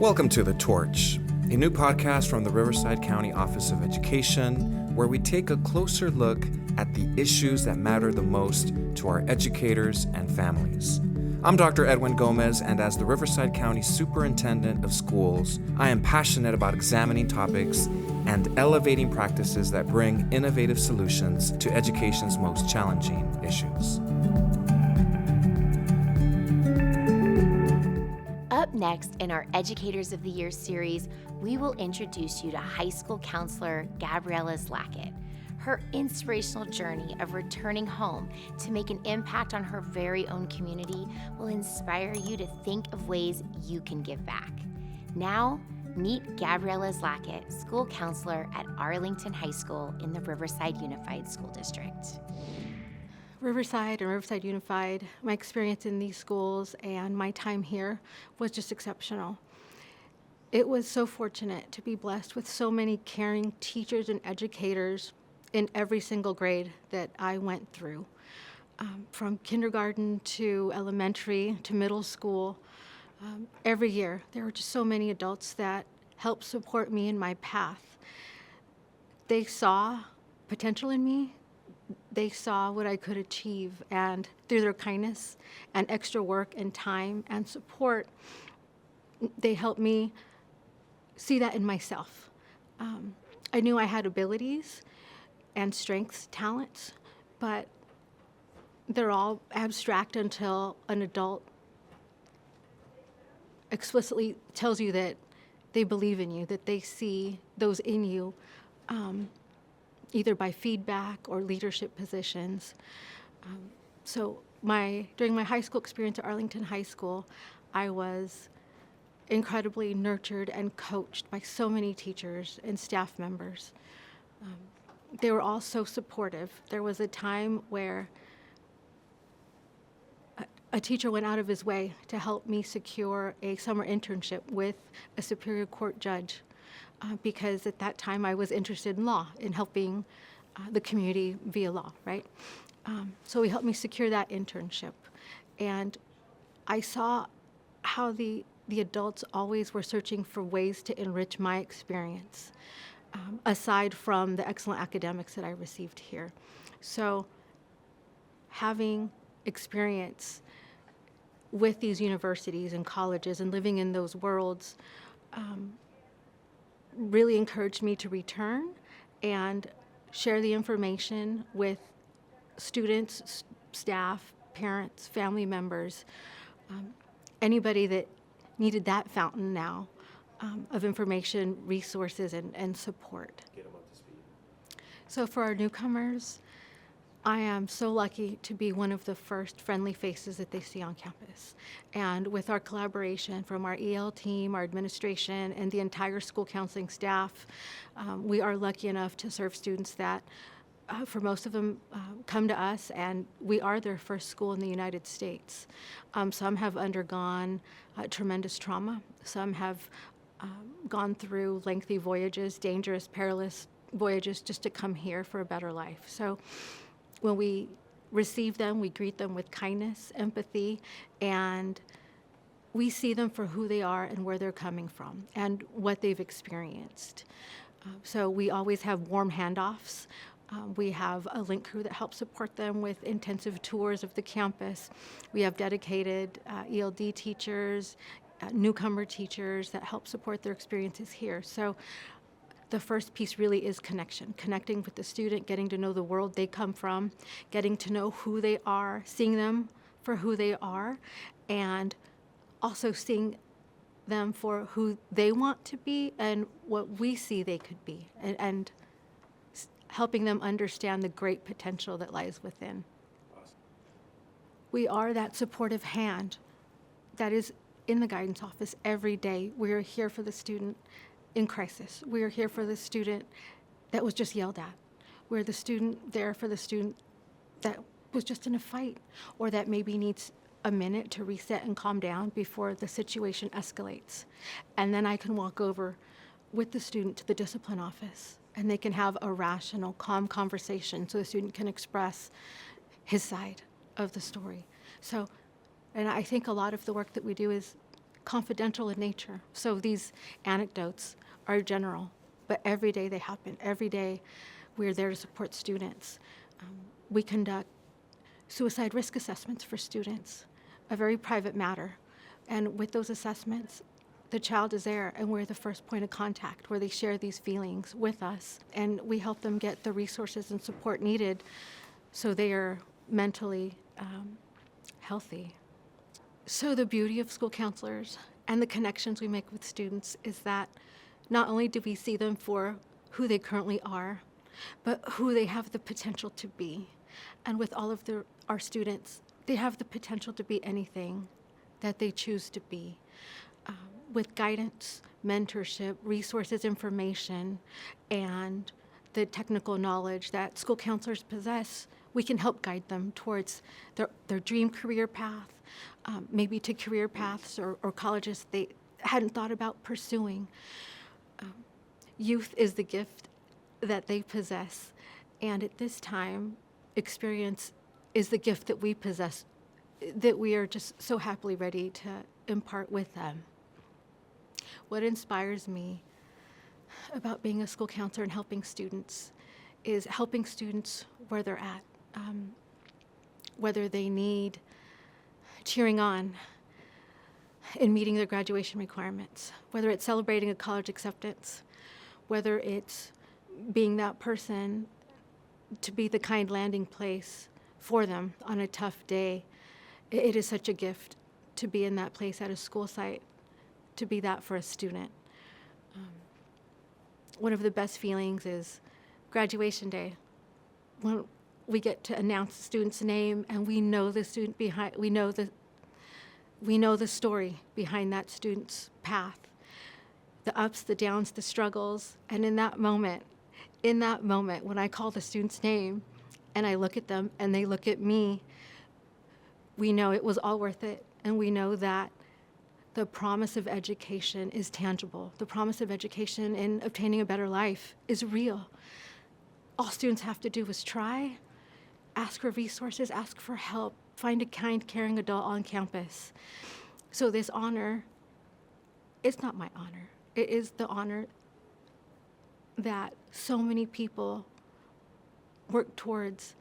Welcome to The Torch, a new podcast from the Riverside County Office of Education, where we take a closer look at the issues that matter the most to our educators and families. I'm Dr. Edwin Gomez, and as the Riverside County Superintendent of Schools, I am passionate about examining topics and elevating practices that bring innovative solutions to education's most challenging issues. Up next in our Educators of the Year series, we will introduce you to high school counselor Gabriella Zlackett. Her inspirational journey of returning home to make an impact on her very own community will inspire you to think of ways you can give back. Now, meet Gabriella Zlackett, school counselor at Arlington High School in the Riverside Unified School District. Riverside and Riverside Unified, my experience in these schools and my time here was just exceptional. It was so fortunate to be blessed with so many caring teachers and educators in every single grade that I went through, from kindergarten to elementary to middle school. Every year, there were just so many adults that helped support me in my path. They saw potential in me. They saw what I could achieve, and through their kindness and extra work and time and support, they helped me see that in myself. I knew I had abilities and strengths, talents, but they're all abstract until an adult explicitly tells you that they believe in you, that they see those in you, either by feedback or leadership positions. During my high school experience at Arlington High School, I was incredibly nurtured and coached by so many teachers and staff members. They were all so supportive. There was a time where a teacher went out of his way to help me secure a summer internship with a Superior Court judge, because at that time I was interested in law, in helping the community via law, right? So he helped me secure that internship. And I saw how the adults always were searching for ways to enrich my experience, aside from the excellent academics that I received here. So having experience with these universities and colleges and living in those worlds really encouraged me to return and share the information with students, staff, parents, family members, anybody that needed that fountain now of information, resources, and support. Get them up to speed. So for our newcomers, I am so lucky to be one of the first friendly faces that they see on campus. And with our collaboration from our EL team, our administration, and the entire school counseling staff, we are lucky enough to serve students that, for most of them, come to us, and we are their first school in the United States. Some have undergone tremendous trauma. Some have gone through lengthy voyages, dangerous, perilous voyages, just to come here for a better life. So when we receive them, we greet them with kindness, empathy, and we see them for who they are and where they're coming from and what they've experienced. So we always have warm handoffs. We have a link crew that helps support them with intensive tours of the campus. We have dedicated ELD teachers, newcomer teachers that help support their experiences here. So the first piece really is connecting with the student, getting to know the world they come from, getting to know who they are, seeing them for who they are, and also seeing them for who they want to be and what we see they could be, and helping them understand the great potential that lies within. Awesome. We are that supportive hand that is in the guidance office every day. We are here for the student in crisis. We are here for the student that was just yelled at. We're there for the student that was just in a fight, or that maybe needs a minute to reset and calm down before the situation escalates. And then I can walk over with the student to the discipline office, and they can have a rational, calm conversation so the student can express his side of the story. So, and I think a lot of the work that we do is confidential in nature. So these anecdotes are general, but every day they happen. Every day we're there to support students. We conduct suicide risk assessments for students, a very private matter. And with those assessments, the child is there, and we're the first point of contact where they share these feelings with us, and we help them get the resources and support needed so they are mentally healthy. So the beauty of school counselors and the connections we make with students is that not only do we see them for who they currently are, but who they have the potential to be. And with all of our students, they have the potential to be anything that they choose to be. With guidance, mentorship, resources, information, and the technical knowledge that school counselors possess, we can help guide them towards their dream career path, maybe to career paths or colleges they hadn't thought about pursuing. Youth is the gift that they possess, and at this time, experience is the gift that we possess, that we are just so happily ready to impart with them. What inspires me about being a school counselor and helping students is helping students where they're at, whether they need cheering on in meeting their graduation requirements, whether it's celebrating a college acceptance, whether it's being that person to be the kind landing place for them on a tough day. It is such a gift to be in that place at a school site, to be that for a student. One of the best feelings is graduation day, when we get to announce the student's name and we know the student behind, we know the story behind that student's path, the ups, the downs, the struggles. And in that moment, when I call the student's name and I look at them and they look at me, we know it was all worth it. And we know that the promise of education is tangible. The promise of education in obtaining a better life is real. All students have to do is try, ask for resources, ask for help, find a kind, caring adult on campus. So this honor, it's not my honor. It is the honor that so many people work towards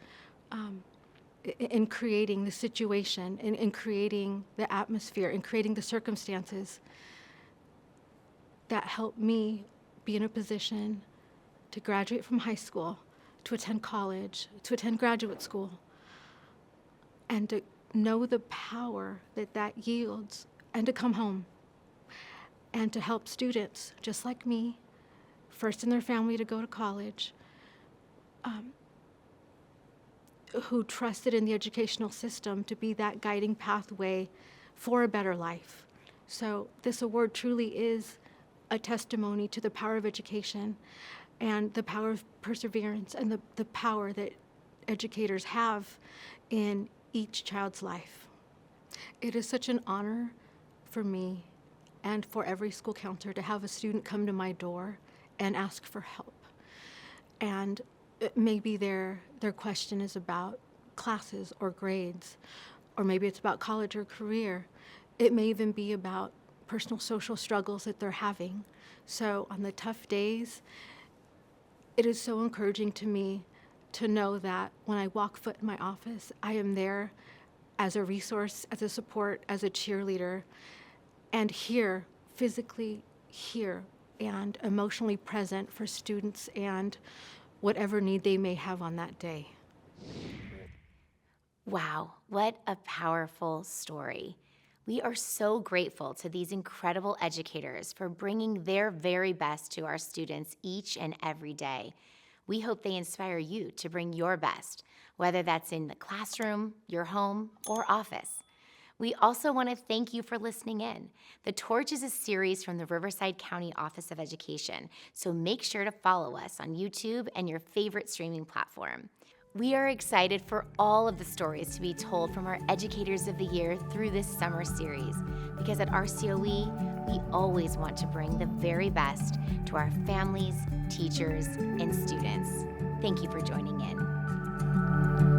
in creating the situation, in creating the atmosphere, in creating the circumstances that help me be in a position to graduate from high school, to attend college, to attend graduate school, and to know the power that that yields, and to come home and to help students just like me, first in their family to go to college, who trusted in the educational system to be that guiding pathway for a better life. So this award truly is a testimony to the power of education and the power of perseverance and the power that educators have in each child's life. It is such an honor for me and for every school counselor to have a student come to my door and ask for help. And maybe their question is about classes or grades, or maybe it's about college or career. It may even be about personal social struggles that they're having. So on the tough days, it is so encouraging to me to know that when I walk foot in my office, I am there as a resource, as a support, as a cheerleader, and here, physically here, and emotionally present for students and whatever need they may have on that day. Wow, what a powerful story. We are so grateful to these incredible educators for bringing their very best to our students each and every day. We hope they inspire you to bring your best, whether that's in the classroom, your home, or office. We also want to thank you for listening in. The Torch is a series from the Riverside County Office of Education, so make sure to follow us on YouTube and your favorite streaming platform. We are excited for all of the stories to be told from our Educators of the Year through this summer series, because at RCOE, we always want to bring the very best to our families, teachers, and students. Thank you for joining in.